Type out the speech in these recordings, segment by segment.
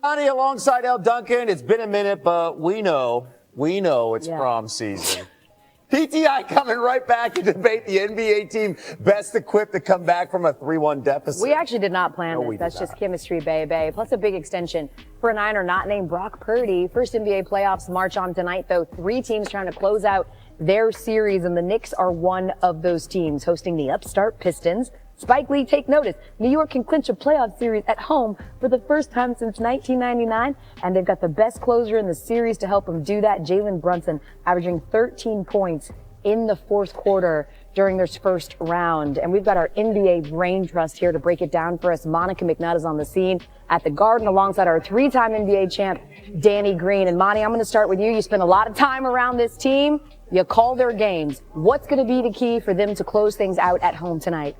Johnny alongside El Duncan. It's been a minute, but we know it's prom season. PTI coming right back to debate the NBA team best equipped to come back from a 3-1 deficit. We actually did not plan this. That's just chemistry, baby. Plus a big extension for a Niner not named Brock Purdy. First NBA playoffs march on tonight, though. 3 teams trying to close out their series, and the Knicks are one of those teams, hosting the upstart Pistons. Spike Lee, take notice. New York can clinch a playoff series at home for the first time since 1999, and they've got the best closer in the series to help them do that, Jalen Brunson, averaging 13 points in the fourth quarter during their first round. And we've got our NBA brain trust here to break it down for us. Monica McNutt is on the scene at the Garden alongside our 3-time NBA champ, Danny Green. And Monty, I'm going to start with you. You spend a lot of time around this team. You call their games. What's going to be the key for them to close things out at home tonight?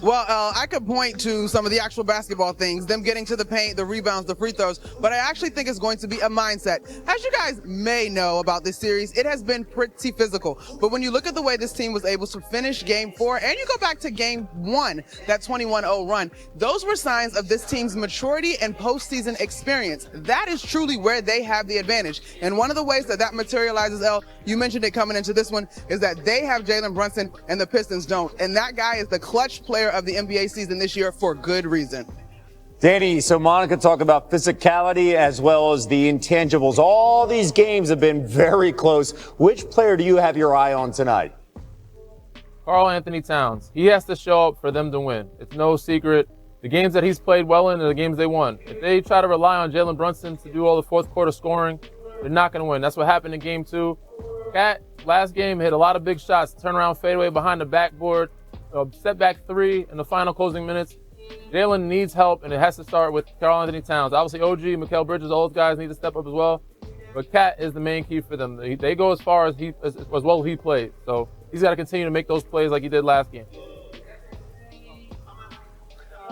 Well, I could point to some of the actual basketball things, them getting to the paint, the rebounds, the free throws, but I actually think it's going to be a mindset. As you guys may know about this series, it has been pretty physical, but when you look at the way this team was able to finish Game 4, and you go back to Game 1, that 21-0 run, those were signs of this team's maturity and postseason experience. That is truly where they have the advantage, and one of the ways that materializes, El, you mentioned it coming into this one, is that they have Jalen Brunson and the Pistons don't, and that guy is the clutch player of the NBA season this year for good reason. Danny, so Monica talked about physicality as well as the intangibles. All these games have been very close. Which player do you have your eye on tonight? Karl Anthony Towns. He has to show up for them to win. It's no secret. The games that he's played well in are the games they won. If they try to rely on Jalen Brunson to do all the fourth quarter scoring, they're not going to win. That's what happened in Game 2. Cat, last game, hit a lot of big shots. Turnaround fadeaway behind the backboard. Step back 3 in the final closing minutes. Jalen needs help, and it has to start with Karl Anthony Towns. Obviously, OG, Mikal Bridges, all those guys need to step up as well. But Cat is the main key for them. They go as far as well he played. So he's got to continue to make those plays like he did last game.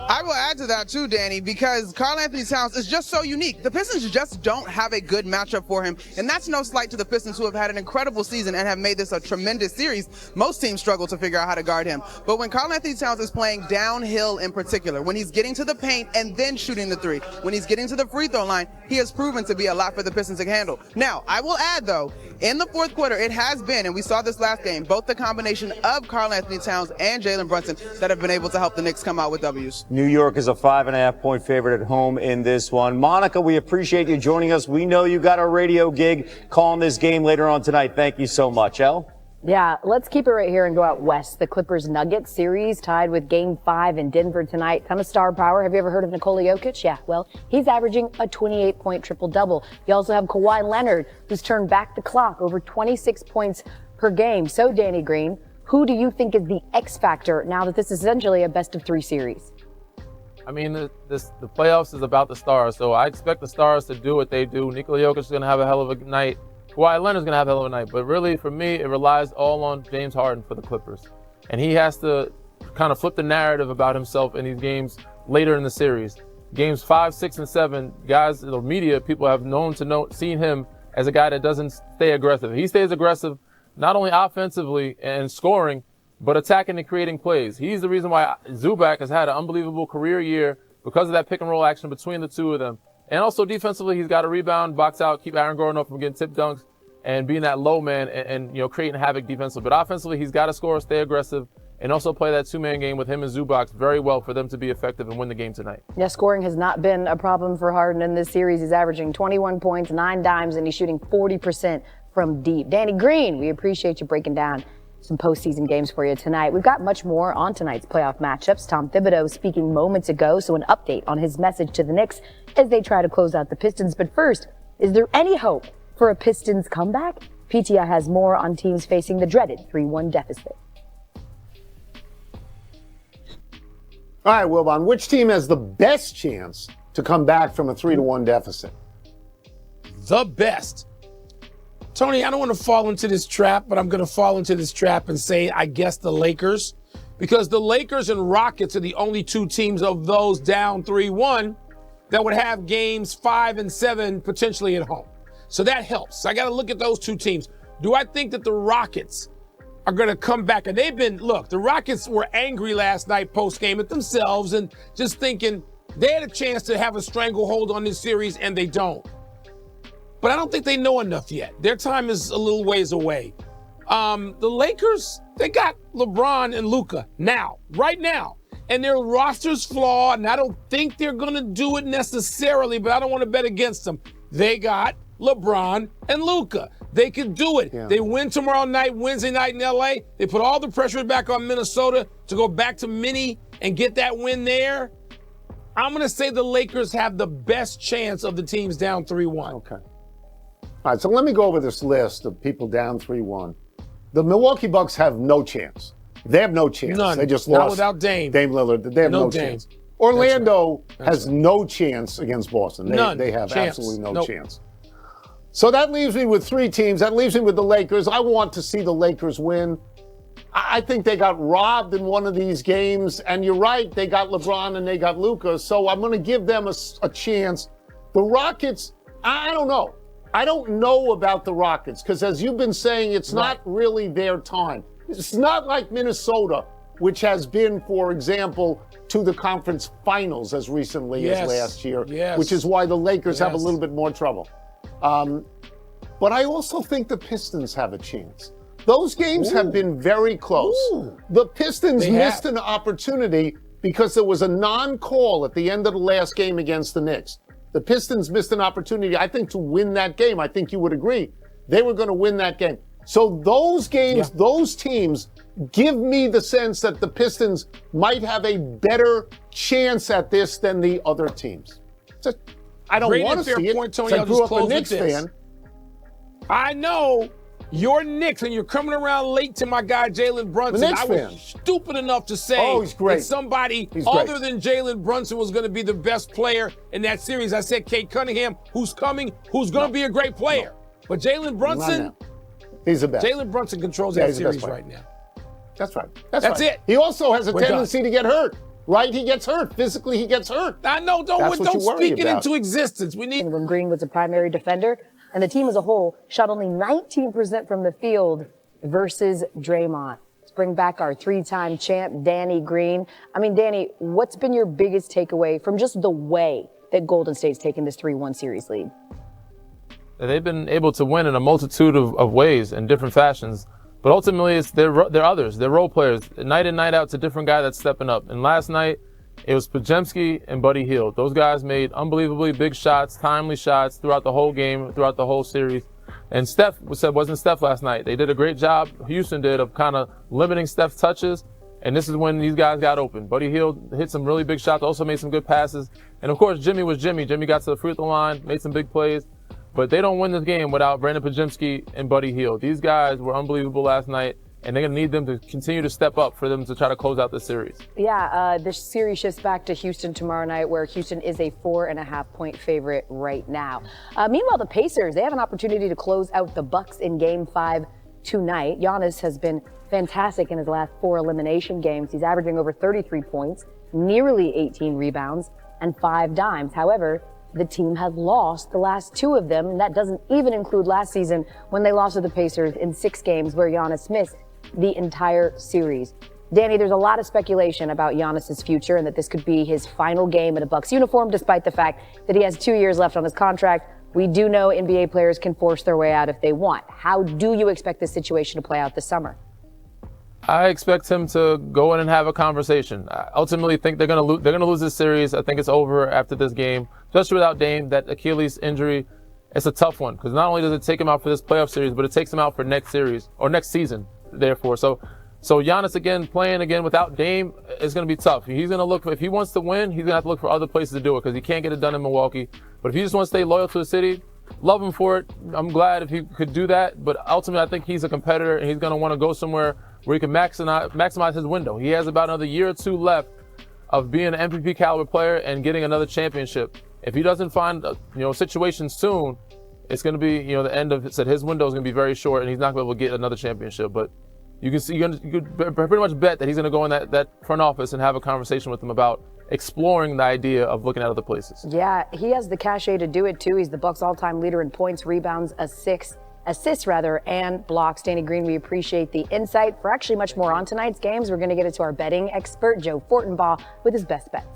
I will add to that too, Danny, because Karl Anthony Towns is just so unique. The Pistons just don't have a good matchup for him, and that's no slight to the Pistons, who have had an incredible season and have made this a tremendous series. Most teams struggle to figure out how to guard him. But when Karl Anthony Towns is playing downhill in particular, when he's getting to the paint and then shooting the 3, when he's getting to the free throw line, he has proven to be a lot for the Pistons to handle. Now, I will add, though, in the fourth quarter, it has been, and we saw this last game, both the combination of Karl Anthony Towns and Jalen Brunson that have been able to help the Knicks come out with W's. New York is a 5.5-point favorite at home in this one. Monica, we appreciate you joining us. We know you got a radio gig calling this game later on tonight. Thank you so much. El? Yeah, let's keep it right here and go out west. The Clippers-Nuggets series tied with Game 5 in Denver tonight. Ton of star power. Have you ever heard of Nikola Jokic? Yeah, well, he's averaging a 28-point triple-double. You also have Kawhi Leonard, who's turned back the clock, over 26 points per game. So, Danny Green, who do you think is the X factor now that this is essentially a best-of-3 series? I mean, the playoffs is about the stars, so I expect the stars to do what they do. Nikola Jokic is going to have a hell of a night. Kawhi Leonard's going to have a hell of a night. But really, for me, it relies all on James Harden for the Clippers. And he has to kind of flip the narrative about himself in these games later in the series. Games 5, 6, and 7, guys, the media, people have seen him as a guy that doesn't stay aggressive. He stays aggressive not only offensively and scoring, but attacking and creating plays. He's the reason why Zubac has had an unbelievable career year because of that pick and roll action between the two of them. And also defensively, he's got to rebound, box out, keep Aaron Gordon up from getting tip dunks and being that low man and creating havoc defensively. But offensively, he's got to score, stay aggressive, and also play that two-man game with him and Zubac very well for them to be effective and win the game tonight. Yeah, scoring has not been a problem for Harden in this series. He's averaging 21 points, 9 dimes, and he's shooting 40% from deep. Danny Green, we appreciate you breaking down some postseason games for you tonight. We've got much more on tonight's playoff matchups. Tom Thibodeau speaking moments ago, so an update on his message to the Knicks as they try to close out the Pistons. But first, is there any hope for a Pistons comeback? PTI has more on teams facing the dreaded 3-1 deficit. All right, Wilbon, which team has the best chance to come back from a 3-1 deficit? The best. Tony, I don't want to fall into this trap, but I'm going to fall into this trap and say, I guess the Lakers, because the Lakers and Rockets are the only two teams of those down 3-1 that would have games 5 and 7 potentially at home. So that helps. I got to look at those two teams. Do I think that the Rockets are going to come back? And the Rockets were angry last night post-game at themselves and just thinking, They had a chance to have a stranglehold on this series, and they don't. But I don't think they know enough yet. Their time is a little ways away. The Lakers, they got LeBron and Luka right now. And their roster's flawed, and I don't think they're going to do it necessarily, but I don't want to bet against them. They got LeBron and Luka. They could do it. Yeah. They win tomorrow night, Wednesday night in L.A. They put all the pressure back on Minnesota to go back to Minnie and get that win there. I'm going to say the Lakers have the best chance of the teams down 3-1. Okay. All right, so let me go over this list of people down 3-1. The Milwaukee Bucks have no chance. They have no chance. None. They just lost. Not without Dame. Dame Lillard. They have no chance. Orlando has no chance against Boston. They have absolutely no chance. So that leaves me with 3 teams. That leaves me with the Lakers. I want to see the Lakers win. I think they got robbed in one of these games. And you're right, they got LeBron and they got Luka. So I'm going to give them a chance. The Rockets, I don't know. I don't know about the Rockets because, as you've been saying, it's not really their time. It's not like Minnesota, which has been, for example, to the conference finals as recently as last year, which is why the Lakers have a little bit more trouble. But I also think the Pistons have a chance. Those games have been very close. The Pistons missed an opportunity because there was a non-call at the end of the last game against the Knicks. The Pistons missed an opportunity, I think, to win that game. I think you would agree. They were going to win that game. So those games, those teams give me the sense that the Pistons might have a better chance at this than the other teams. I don't want to see it. Point, Tony. I grew up a Knicks fan. I know you're Knicks, and you're coming around late to my guy Jalen Brunson. I was stupid enough to say he's great. that somebody other than Jalen Brunson was going to be the best player in that series. I said Kate Cunningham, who's coming, who's going to be a great player. But Jalen Brunson, he's the best. Jalen Brunson controls that series right now. That's right. That's it. He also has a tendency to get hurt. Right? He gets hurt. Physically, he gets hurt. I know. Don't speak it into existence. We need. When Green was a primary defender, and the team as a whole shot only 19% from the field versus Draymond. Let's bring back our 3-time champ, Danny Green. I mean, Danny, what's been your biggest takeaway from just the way that Golden State's taken this 3-1 series lead? They've been able to win in a multitude of ways and different fashions. But ultimately, it's they're others. They're role players. Night in, night out, it's a different guy that's stepping up. And last night, it was Podziemski and Buddy Hield. Those guys made unbelievably big shots, timely shots throughout the whole game, throughout the whole series. And Steph wasn't Steph last night. They did a great job, Houston did, of kind of limiting Steph's touches. And this is when these guys got open. Buddy Hield hit some really big shots, also made some good passes. And of course, Jimmy was Jimmy. Jimmy got to the free throw line, made some big plays. But they don't win this game without Brandon Podziemski and Buddy Hield. These guys were unbelievable last night, and they're going to need them to continue to step up for them to try to close out the series. Yeah, this series shifts back to Houston tomorrow night, where Houston is a 4.5-point favorite right now. Meanwhile, the Pacers, they have an opportunity to close out the Bucks in Game 5 tonight. Giannis has been fantastic in his last 4 elimination games. He's averaging over 33 points, nearly 18 rebounds, and 5 dimes. However, the team has lost the last 2 of them, and that doesn't even include last season when they lost to the Pacers in 6 games where Giannis missed the entire series. Danny, there's a lot of speculation about Giannis's future and that this could be his final game in a Bucks uniform, despite the fact that he has 2 years left on his contract. We do know NBA players can force their way out if they want. How do you expect this situation to play out this summer? I expect him to go in and have a conversation. I ultimately think they're going to lose this series. I think it's over after this game, especially without Dame. That Achilles injury, it's a tough one because not only does it take him out for this playoff series, but it takes him out for next series or next season. Therefore, so Giannis playing again without Dame is going to be tough. He's going to look if he wants to win, he's going to have to look for other places to do it because he can't get it done in Milwaukee. But if he just wants to stay loyal to the city, love him for it. I'm glad if he could do that. But ultimately, I think he's a competitor and he's going to want to go somewhere where he can maximize his window. He has about another year or 2 left of being an MVP caliber player and getting another championship. If he doesn't find a situation soon, it's going to be the end of his window is going to be very short, and he's not going to be able to get another championship. But you can see you could pretty much bet that he's going to go in that front office and have a conversation with them about exploring the idea of looking at other places. Yeah, he has the cachet to do it too. He's the Bucks' all-time leader in points, rebounds, assists, and blocks. Danny Green, we appreciate the insight. For actually much more on tonight's games, we're going to get it to our betting expert, Joe Fortenbaugh, with his best bets.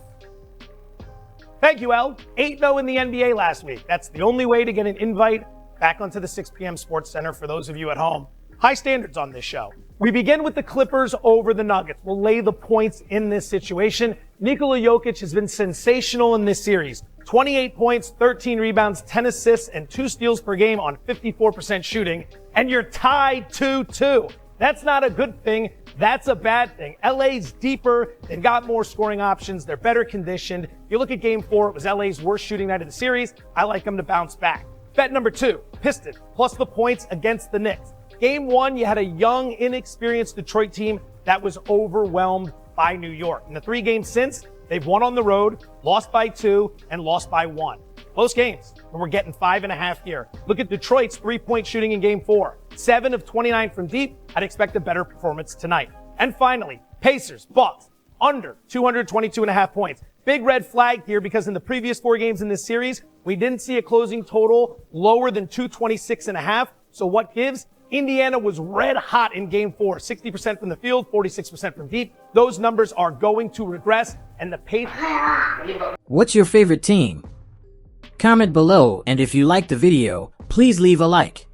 Thank you, El. 8-0 in the NBA last week. That's the only way to get an invite back onto the 6 p.m. Sports Center for those of you at home. High standards on this show. We begin with the Clippers over the Nuggets. We'll lay the points in this situation. Nikola Jokic has been sensational in this series. 28 points, 13 rebounds, 10 assists, and 2 steals per game on 54% shooting. And you're tied 2-2. That's not a good thing. That's a bad thing. LA's deeper. They've got more scoring options. They're better conditioned. If you look at game 4, it was LA's worst shooting night of the series. I like them to bounce back. Bet number 2, Pistons, plus the points against the Knicks. Game 1, you had a young, inexperienced Detroit team that was overwhelmed by New York. In the 3 games since, they've won on the road, lost by 2, and lost by 1. Close games, and we're getting 5.5 here. Look at Detroit's 3-point shooting in game 4. 7 of 29 from deep. I'd expect a better performance tonight. And finally, Pacers, Bucks, under 222.5 points. Big red flag here because in the previous 4 games in this series, we didn't see a closing total lower than 226.5. So what gives? Indiana was red hot in game 4, 60% from the field, 46% from deep. Those numbers are going to regress, and the pace. What's your favorite team? Comment below, and if you liked the video, please leave a like.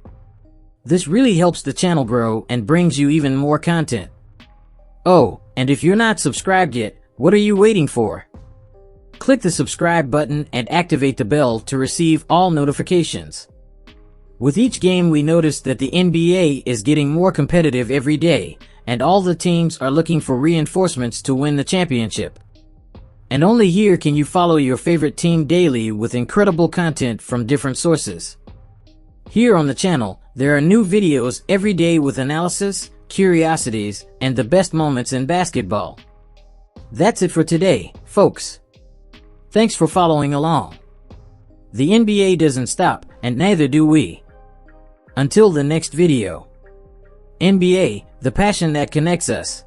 This really helps the channel grow and brings you even more content. Oh, and if you're not subscribed yet, what are you waiting for? Click the subscribe button and activate the bell to receive all notifications. With each game, we noticed that the NBA is getting more competitive every day, and all the teams are looking for reinforcements to win the championship. And only here can you follow your favorite team daily with incredible content from different sources. Here on the channel, there are new videos every day with analysis, curiosities, and the best moments in basketball. That's it for today, folks. Thanks for following along. The NBA doesn't stop, and neither do we. Until the next video. NBA, the passion that connects us.